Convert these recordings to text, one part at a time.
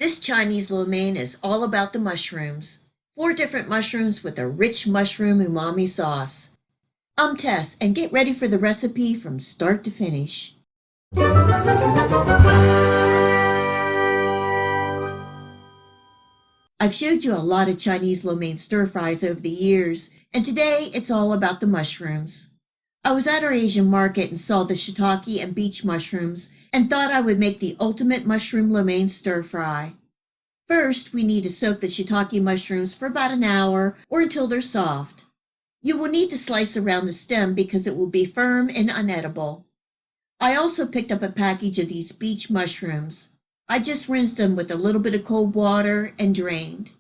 This Chinese lo mein is all about the mushrooms. 4 different mushrooms with a rich mushroom umami sauce. I'm Tess, and get ready for the recipe from start to finish. I've showed you a lot of Chinese lo mein stir fries over the years, and today it's all about the mushrooms. I was at our Asian market and saw the shiitake and beech mushrooms and thought I would make the ultimate mushroom lo mein stir fry. First, we need to soak the shiitake mushrooms for about an hour or until they're soft. You will need to slice around the stem because it will be firm and unedible. I also picked up a package of these beech mushrooms. I just rinsed them with a little bit of cold water and drained.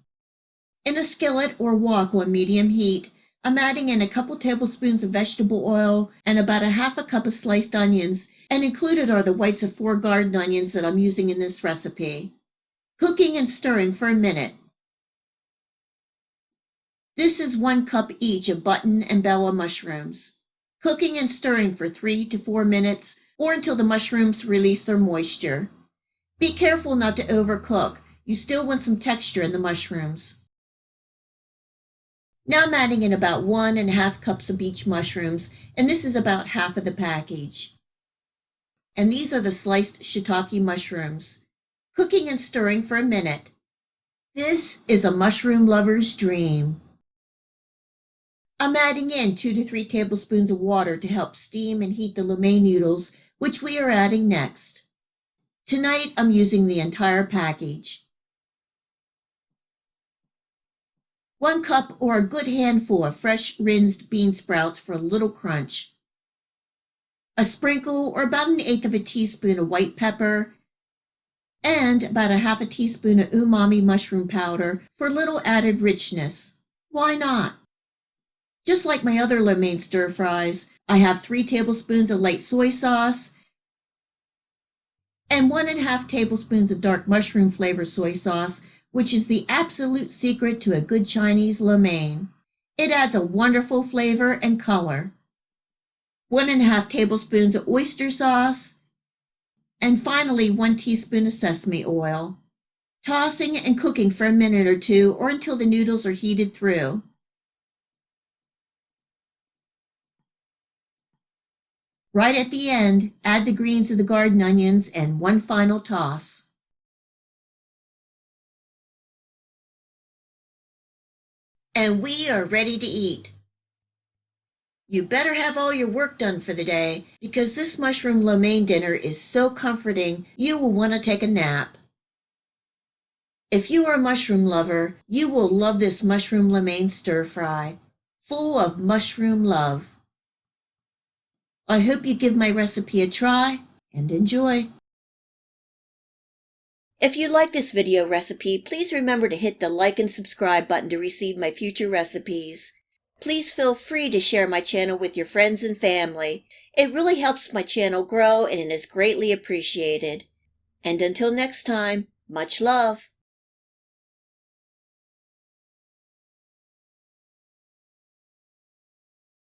In a skillet or wok on medium heat, I'm adding in a couple tablespoons of vegetable oil and about a half a cup of sliced onions, and included are the whites of 4 garden onions that I'm using in this recipe. Cooking and stirring for a minute. This is 1 cup each of button and bella mushrooms. Cooking and stirring for 3 to 4 minutes or until the mushrooms release their moisture. Be careful not to overcook. You still want some texture in the mushrooms. Now I'm adding in about 1½ cups of beech mushrooms, and this is about half of the package. And these are the sliced shiitake mushrooms. Cooking and stirring for a minute. This is a mushroom lover's dream. I'm adding in 2 to 3 tablespoons of water to help steam and heat the lo mein noodles, which we are adding next. Tonight I'm using the entire package. 1 cup or a good handful of fresh rinsed bean sprouts for a little crunch. A sprinkle or about 1/8 teaspoon of white pepper, and about a half a teaspoon of umami mushroom powder for a little added richness. Why not? Just like my other lo mein stir fries, I have 3 tablespoons of light soy sauce and 1½ tablespoons of dark mushroom flavor soy sauce, which is the absolute secret to a good Chinese lo mein. It adds a wonderful flavor and color. 1½ tablespoons of oyster sauce, and finally 1 teaspoon of sesame oil. Tossing and cooking for a minute or 2 or until the noodles are heated through. Right at the end, add the greens of the garden onions and 1 final toss. And we are ready to eat. You better have all your work done for the day, because this mushroom lo mein dinner is so comforting you will want to take a nap. If you are a mushroom lover, you will love this mushroom lo mein stir fry, full of mushroom love. I hope you give my recipe a try and enjoy. If you like this video recipe, please remember to hit the like and subscribe button to receive my future recipes. Please feel free to share my channel with your friends and family. It really helps my channel grow and it is greatly appreciated. And until next time, much love.